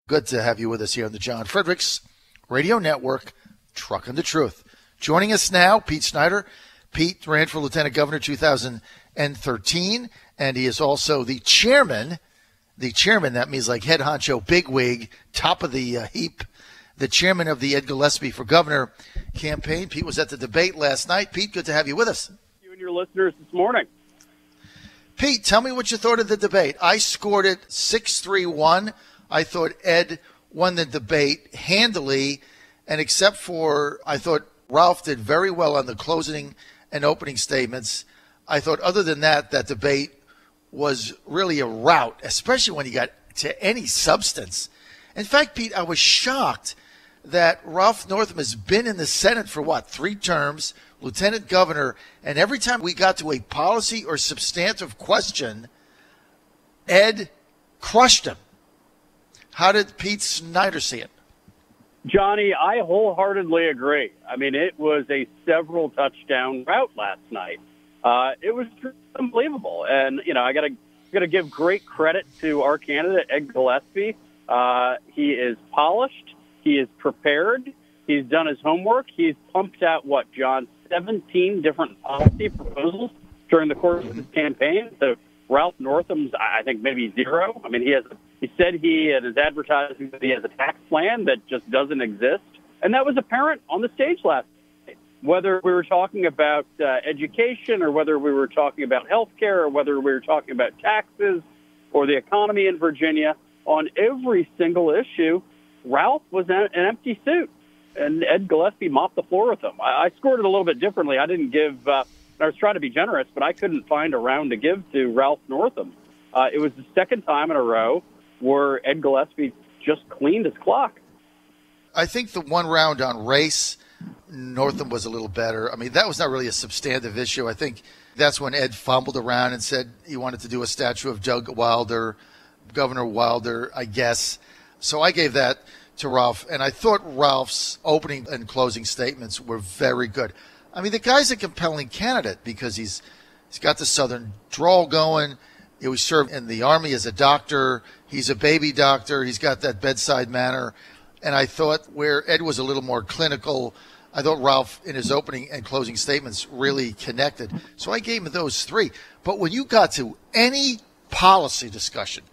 Good to have you with us here on the John Fredericks Radio Network, Trucking the Truth. Joining us now, Pete Snyder. Pete ran for Lieutenant Governor 2013, and he is also the chairman. The chairman, that means like head honcho, bigwig, top of the heap, the chairman of the Ed Gillespie for Governor campaign. Pete was at the debate last night. Pete, good to have you with us. You and your listeners this morning. Pete, tell me what you thought of the debate. I scored it 6-3-1. I thought Ed won the debate handily, and except for, I thought Ralph did very well on the closing and opening statements. I thought other than that, that debate was really a rout, especially when you got to any substance. In fact, Pete, I was shocked that Ralph Northam has been in the Senate for, 3 terms, lieutenant governor, and every time we got to a policy or substantive question, Ed crushed him. How did Pete Snyder see it? Johnny, I wholeheartedly agree. I mean, it was a several touchdown rout last night. It was unbelievable. And, I got to give great credit to our candidate, Ed Gillespie. He is polished. He is prepared. He's done his homework. He's pumped out, 17 different policy proposals during the course of his campaign. So Ralph Northam's, I think, maybe 0. I mean, he said he at his advertising that he has a tax plan that just doesn't exist. And that was apparent on the stage last night. Whether we were talking about education or whether we were talking about health care or whether we were talking about taxes or the economy in Virginia, on every single issue, Ralph was an empty suit. And Ed Gillespie mopped the floor with him. I scored it a little bit differently. I didn't give I was trying to be generous, but I couldn't find a round to give to Ralph Northam. It was the second time in a row where Ed Gillespie just cleaned his clock. I think the one round on race, Northam was a little better. I mean, that was not really a substantive issue. I think that's when Ed fumbled around and said he wanted to do a statue of Doug Wilder, Governor Wilder, I guess. So I gave that to Ralph, and I thought Ralph's opening and closing statements were very good. I mean, the guy's a compelling candidate because he's got the Southern drawl going. He served in the Army as a doctor. He's a baby doctor. He's got that bedside manner. And I thought where Ed was a little more clinical, I thought Ralph, in his opening and closing statements, really connected. So I gave him those 3. But when you got to any policy discussion,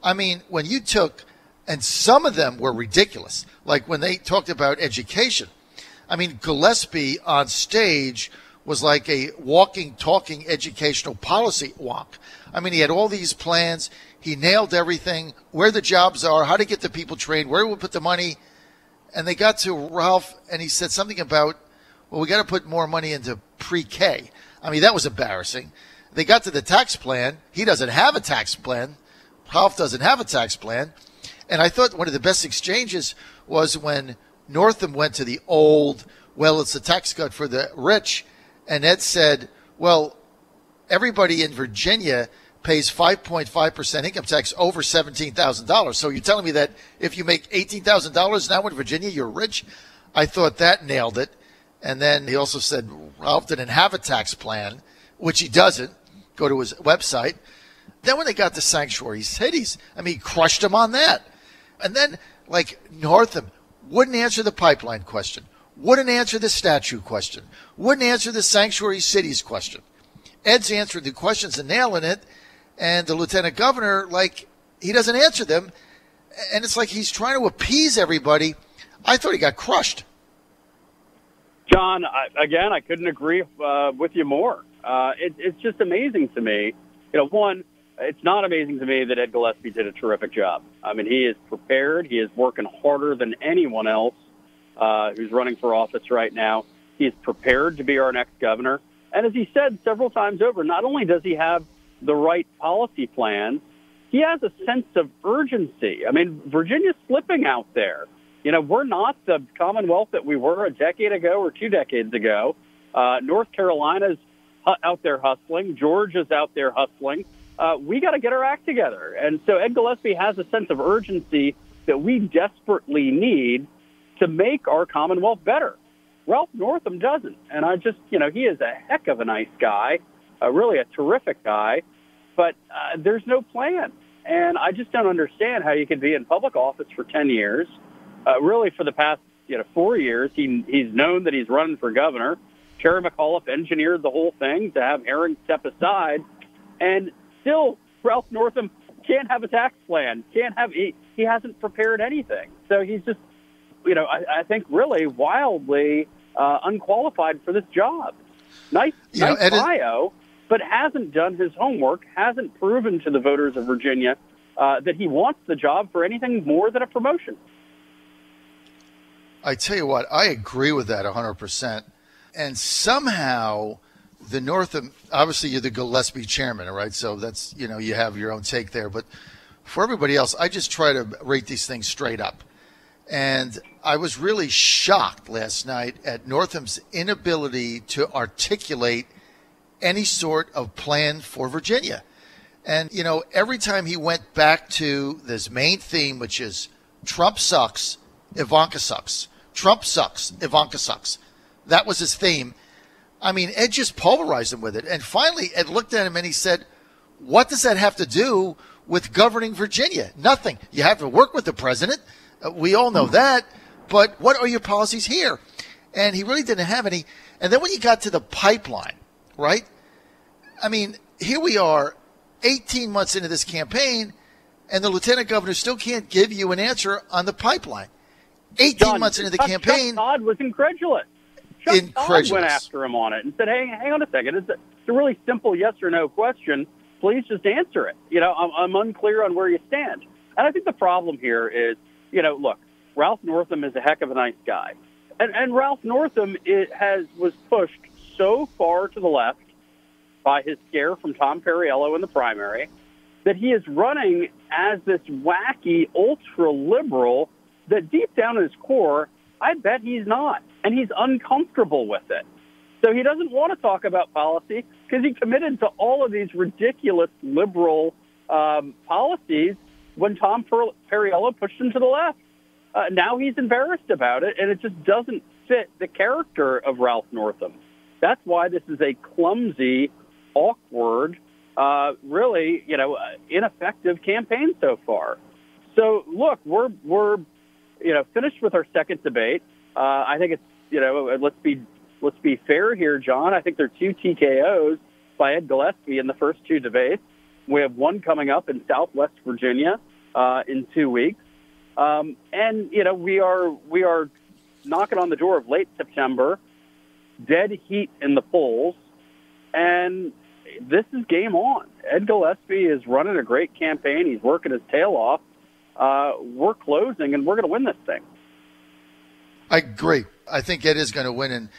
I mean, when you took, and some of them were ridiculous, like when they talked about education. I mean, Gillespie on stage was like a walking, talking educational policy wonk. I mean, he had all these plans. He nailed everything, where the jobs are, how to get the people trained, where we'll put the money. And they got to Ralph, and he said something about, well, we got to put more money into pre-K. I mean, that was embarrassing. They got to the tax plan. He doesn't have a tax plan. Ralph doesn't have a tax plan. And I thought one of the best exchanges was when Northam went to the old, well, it's a tax cut for the rich. And Ed said, well, everybody in Virginia pays 5.5% income tax over $17,000. So you're telling me that if you make $18,000 now in Virginia, you're rich? I thought that nailed it. And then he also said Ralph didn't have a tax plan, which he doesn't. Go to his website. Then when they got to sanctuary cities, he crushed him on that. And then, like, Northam wouldn't answer the pipeline question, wouldn't answer the statue question, wouldn't answer the sanctuary cities question. Ed's answering the questions and nailing it, and the lieutenant governor, like, he doesn't answer them, and it's like he's trying to appease everybody. I thought he got crushed. John, I couldn't agree with you more. It's just amazing to me. One, it's not amazing to me that Ed Gillespie did a terrific job. I mean, he is prepared. He is working harder than anyone else who's running for office right now. He is prepared to be our next governor. And as he said several times over, not only does he have the right policy plans, he has a sense of urgency. I mean, Virginia's slipping out there. We're not the Commonwealth that we were a decade ago or 2 decades ago. North Carolina's out there hustling. Georgia's out there hustling. We got to get our act together. And so Ed Gillespie has a sense of urgency that we desperately need to make our Commonwealth better. Ralph Northam doesn't. And I just, he is a heck of a nice guy, really a terrific guy, but there's no plan. And I just don't understand how you could be in public office for 10 years. Really, for the past 4 years, he's known that he's running for governor. Terry McAuliffe engineered the whole thing to have Herring step aside. And still, Ralph Northam can't have a tax plan. He hasn't prepared anything. So he's just, I think really wildly unqualified for this job. Nice bio, but hasn't done his homework, hasn't proven to the voters of Virginia that he wants the job for anything more than a promotion. I tell you what, I agree with that 100%. And somehow the Northam, obviously you're the Gillespie chairman, all right? So that's, you have your own take there. But for everybody else, I just try to rate these things straight up. And I was really shocked last night at Northam's inability to articulate any sort of plan for Virginia. And, every time he went back to this main theme, which is Trump sucks, Ivanka sucks. Trump sucks, Ivanka sucks. That was his theme. I mean, Ed just pulverized him with it. And finally, Ed looked at him and he said, what does that have to do with governing Virginia? Nothing. You have to work with the president. We all know that. But what are your policies here? And he really didn't have any. And then when you got to the pipeline, right? I mean, here we are 18 months into this campaign, and the lieutenant governor still can't give you an answer on the pipeline. 18 months into the campaign. Chuck Todd was incredulous. Chuck Todd went after him on it and said, hey, hang on a second. It's a really simple yes or no question. Please just answer it. I'm unclear on where you stand. And I think the problem here is, look, Ralph Northam is a heck of a nice guy. And Ralph Northam was pushed so far to the left by his scare from Tom Perriello in the primary that he is running as this wacky ultra-liberal that deep down in his core, I bet he's not. And he's uncomfortable with it. So he doesn't want to talk about policy because he committed to all of these ridiculous liberal policies when Tom Perriello pushed him to the left. Now he's embarrassed about it, and it just doesn't fit the character of Ralph Northam. That's why this is a clumsy, awkward, really, ineffective campaign so far. So, look, we're finished with our second debate. I think it's, let's be fair here, John. I think there are 2 TKOs by Ed Gillespie in the first 2 debates. We have one coming up in Southwest Virginia in 2 weeks. And we are knocking on the door of late September, dead heat in the polls, and this is game on. Ed Gillespie is running a great campaign. He's working his tail off. We're closing, and we're going to win this thing. I agree. I think Ed is going to win. And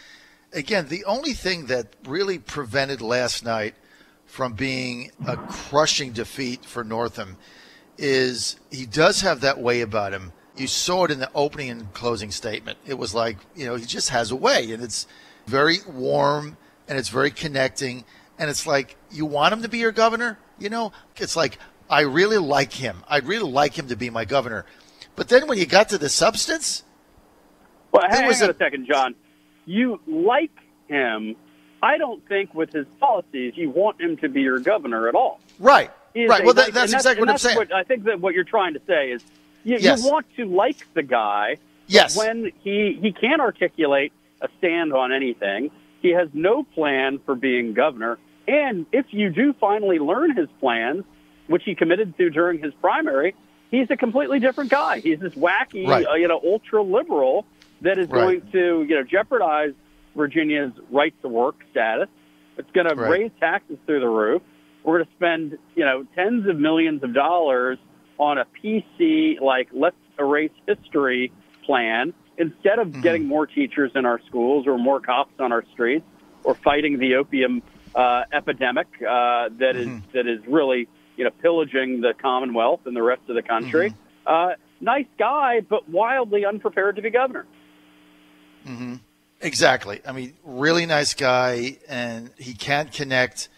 again, the only thing that really prevented last night from being a crushing defeat for Northam is he does have that way about him. You saw it in the opening and closing statement. It was like, he just has a way, and it's very warm, and it's very connecting, and it's like, you want him to be your governor? It's like, I really like him. I'd really like him to be my governor. But then when you got to the substance... Well, hang on a second, John. You like him. I don't think with his policies you want him to be your governor at all. Right. Right. Well, that's exactly what I'm saying. I think that what you're trying to say is you want to like the guy. Yes. When he can't articulate a stand on anything, he has no plan for being governor. And if you do finally learn his plans, which he committed to during his primary, he's a completely different guy. He's this wacky, ultra liberal that is going to, jeopardize Virginia's right to work status. It's going to raise taxes through the roof. We're going to spend, tens of millions of dollars on a PC, let's erase history plan, instead of getting more teachers in our schools or more cops on our streets or fighting the opium epidemic that is really, pillaging the Commonwealth and the rest of the country. Nice guy, but wildly unprepared to be governor. Exactly. I mean, really nice guy, and he can connect.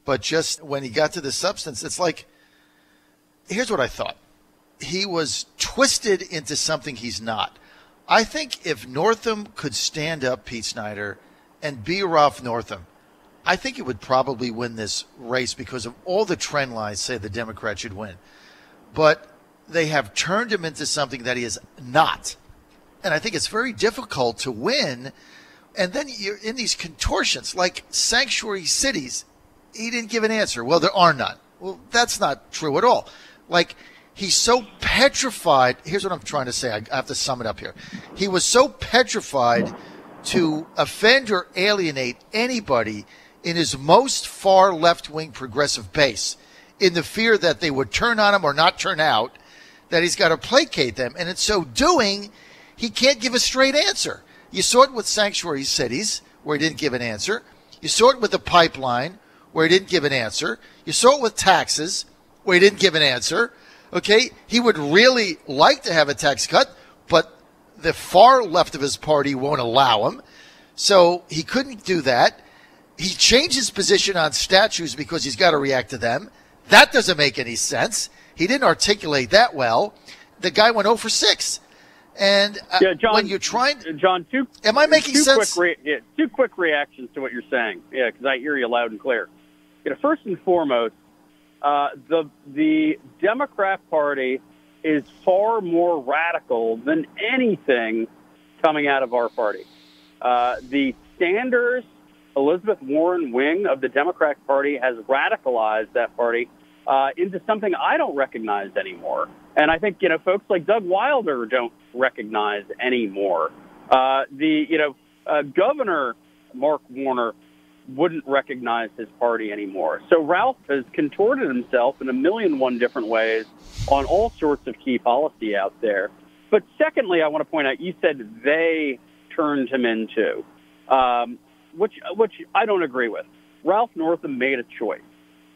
But just when he got to the substance, it's like, here's what I thought. He was twisted into something he's not. I think if Northam could stand up, Pete Snyder, and be Ralph Northam, I think he would probably win this race because of all the trend lines say the Democrats should win. but they have turned him into something that he is not. And I think it's very difficult to win. And then you're in these contortions, like sanctuary cities. He didn't give an answer. Well, there are none. Well, that's not true at all. Like, he's so petrified. Here's what I'm trying to say. I have to sum it up here. He was so petrified to offend or alienate anybody in his most far left-wing progressive base, in the fear that they would turn on him or not turn out, that he's got to placate them. And in so doing, he can't give a straight answer. You saw it with sanctuary cities, where he didn't give an answer. You saw it with the pipeline, where he didn't give an answer. You saw it with taxes, where he didn't give an answer. Okay, he would really like to have a tax cut, but the far left of his party won't allow him. So he couldn't do that. He changed his position on statues because he's got to react to them. That doesn't make any sense. He didn't articulate that well. The guy went 0 for 6. And John, when you're trying, John, am I making sense? Two quick reactions to what you're saying. Yeah, because I hear you loud and clear. First and foremost, the Democrat Party is far more radical than anything coming out of our party. The Sanders, Elizabeth Warren wing of the Democratic Party has radicalized that party into something I don't recognize anymore. And I think, folks like Doug Wilder don't recognize anymore. Governor Mark Warner wouldn't recognize his party anymore. So Ralph has contorted himself in 1,000,001 different ways on all sorts of key policy out there. But secondly, I want to point out, you said they turned him into, which I don't agree with. Ralph Northam made a choice.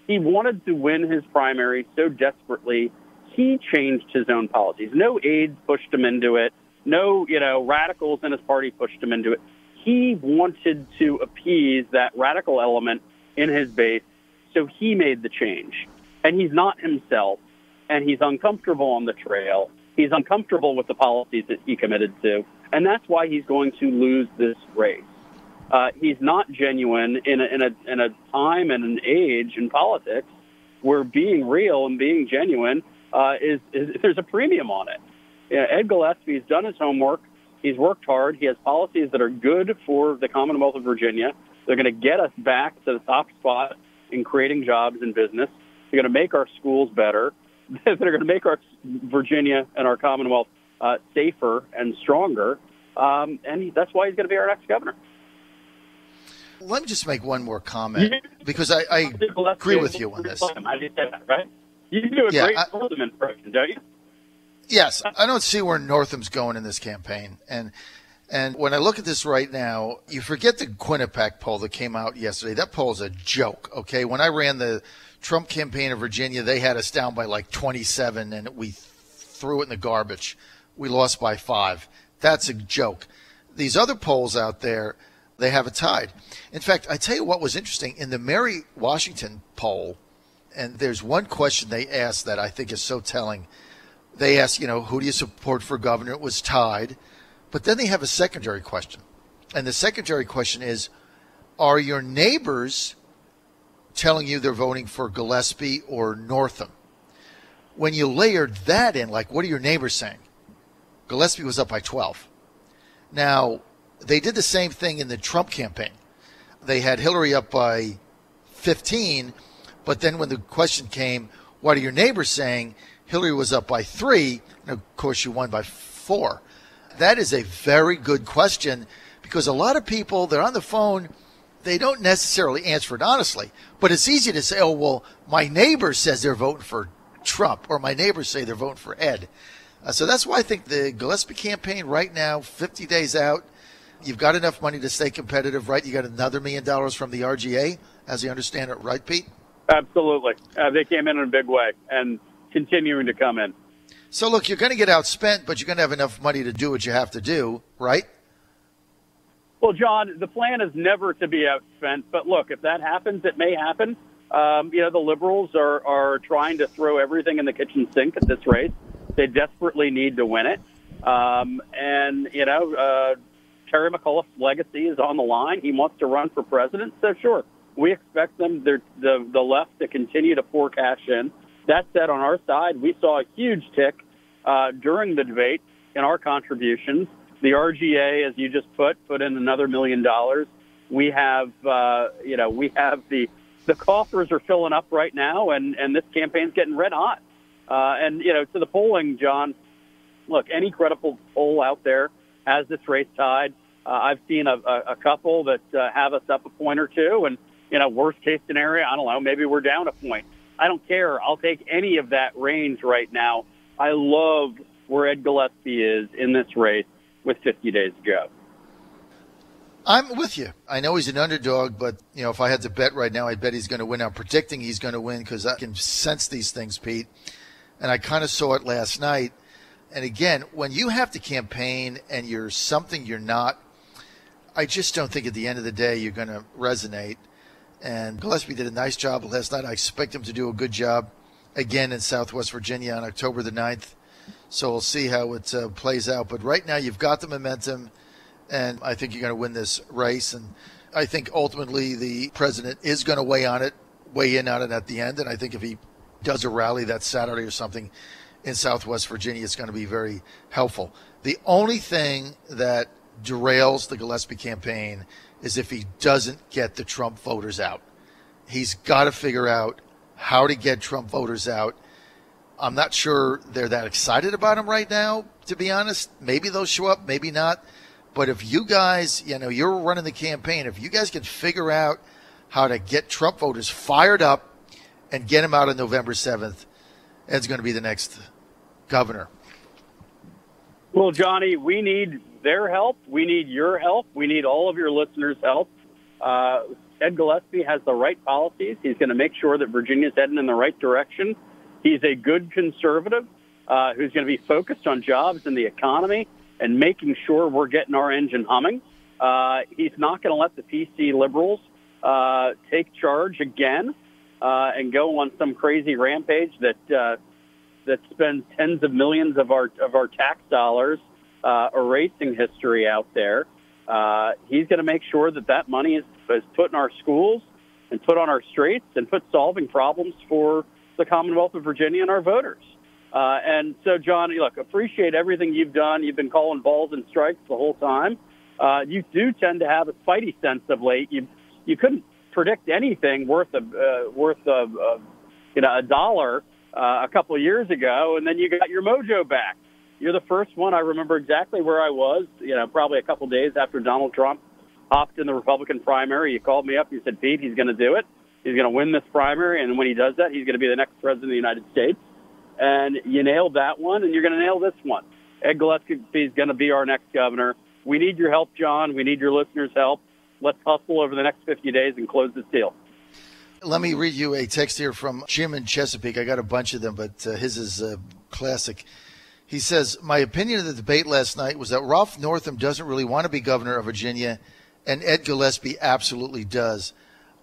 He wanted to win his primary so desperately, he changed his own policies. No aides pushed him into it. No, radicals in his party pushed him into it. He wanted to appease that radical element in his base, so he made the change. And he's not himself, and he's uncomfortable on the trail. He's uncomfortable with the policies that he committed to, and that's why he's going to lose this race. He's not genuine in a time and an age in politics where being real and being genuine is there's a premium on it. Ed Gillespie's done his homework. He's worked hard. He has policies that are good for the Commonwealth of Virginia. They're going to get us back to the top spot in creating jobs and business. They're going to make our schools better. They're going to make our Virginia and our Commonwealth safer and stronger. And that's why he's going to be our next governor. Let me just make one more comment, because I agree with you on this. I did that, right? You do a great Northam impression, don't you? Yes, I don't see where Northam's going in this campaign. And when I look at this right now, you forget the Quinnipiac poll that came out yesterday. That poll is a joke, okay? When I ran the Trump campaign in Virginia, they had us down by like 27, and we threw it in the garbage. We lost by 5. That's a joke. These other polls out there, they have it tied. In fact, I tell you what was interesting. In the Mary Washington poll, and there's one question they asked that I think is so telling. They asked, who do you support for governor? It was tied. But then they have a secondary question. And the secondary question is, are your neighbors telling you they're voting for Gillespie or Northam? When you layered that in, like, what are your neighbors saying? Gillespie was up by 12. Now, they did the same thing in the Trump campaign. They had Hillary up by 15, but then when the question came, what are your neighbors saying? Hillary was up by 3, and of course you won by 4. That is a very good question, because a lot of people, they're on the phone, they don't necessarily answer it honestly. But it's easy to say, oh, well, my neighbor says they're voting for Trump, or my neighbors say they're voting for Ed. So that's why I think the Gillespie campaign right now, 50 days out, you've got enough money to stay competitive, right? You got another $1 million from the RGA, as I understand it, right, Pete? Absolutely. They came in a big way, and continuing to come in. So, look, you're going to get outspent, but you're going to have enough money to do what you have to do, right? Well, John, the plan is never to be outspent. But, look, if that happens, it may happen. The liberals are trying to throw everything in the kitchen sink at this race. They desperately need to win it. Terry McAuliffe's legacy is on the line. He wants to run for president. So, sure, we expect them, the left, to continue to pour cash in. That said, on our side, we saw a huge tick during the debate in our contributions. The RGA, as you just put in another $1 million. We have, the coffers are filling up right now, and this campaign's getting red hot. And to the polling, John, look, any credible poll out there has this race tied. I've seen a couple that have us up a point or two, and worst case scenario, I don't know, maybe we're down a point. I don't care. I'll take any of that range right now. I love where Ed Gillespie is in this race with 50 days to go. I'm with you. I know he's an underdog, but if I had to bet right now, I bet he's going to win. I'm predicting he's going to win because I can sense these things, Pete. And I kind of saw it last night. And again, when you have to campaign and you're something you're not, I just don't think at the end of the day you're going to resonate. And Gillespie did a nice job last night. I expect him to do a good job again in Southwest Virginia on October the 9th. So we'll see how it plays out. But right now you've got the momentum, and I think you're going to win this race. And I think ultimately the president is going to weigh in on it at the end. And I think if he does a rally that Saturday or something in Southwest Virginia, it's going to be very helpful. The only thing that derails the Gillespie campaign is if he doesn't get the Trump voters out. He's got to figure out how to get Trump voters out. I'm not sure they're that excited about him right now, to be honest. Maybe they'll show up, maybe not. But if you guys, you're running the campaign, if you guys can figure out how to get Trump voters fired up and get him out on November 7th, Ed's going to be the next governor. Well, Johnny, we need their help. We need your help. We need all of your listeners' help. Ed Gillespie has the right policies. He's going to make sure that Virginia's heading in the right direction. He's a good conservative who's going to be focused on jobs and the economy and making sure we're getting our engine humming. He's not going to let the PC liberals take charge again and go on some crazy rampage that spends tens of millions of our tax dollars erasing history out there. He's going to make sure that money is put in our schools and put on our streets and put solving problems for the Commonwealth of Virginia and our voters. And so, John, look, appreciate everything you've done. You've been calling balls and strikes the whole time. You do tend to have a spidey sense of late. You couldn't predict anything worth a dollar a couple of years ago, and then you got your mojo back. You're the first one. I remember exactly where I was, probably a couple of days after Donald Trump hopped in the Republican primary. You called me up. You said, Pete, he's going to do it. He's going to win this primary, and when he does that, he's going to be the next president of the United States. And you nailed that one, and you're going to nail this one. Ed Gillespie is going to be our next governor. We need your help, John. We need your listeners' help. Let's hustle over the next 50 days and close this deal. Let me read you a text here from Jim in Chesapeake. I got a bunch of them, but his is classic. He says, my opinion of the debate last night was that Ralph Northam doesn't really want to be governor of Virginia, and Ed Gillespie absolutely does.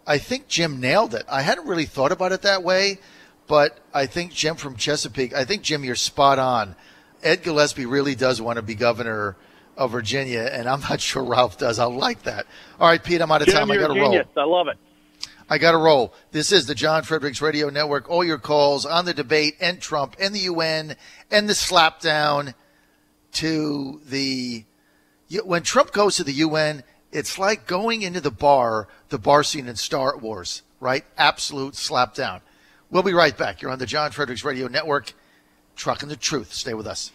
I think Jim nailed it. I hadn't really thought about it that way, but I think Jim from Chesapeake, Jim, you're spot on. Ed Gillespie really does want to be governor of Virginia, and I'm not sure Ralph does. I like that. All right, Pete, I'm out of time. I got to roll. I love it. I got to roll. This is the John Fredericks Radio Network. All your calls on the debate and Trump and the UN and the slapdown to the – when Trump goes to the UN, it's like going into the bar scene in Star Wars, right? Absolute slapdown. We'll be right back. You're on the John Fredericks Radio Network. Trucking the Truth. Stay with us.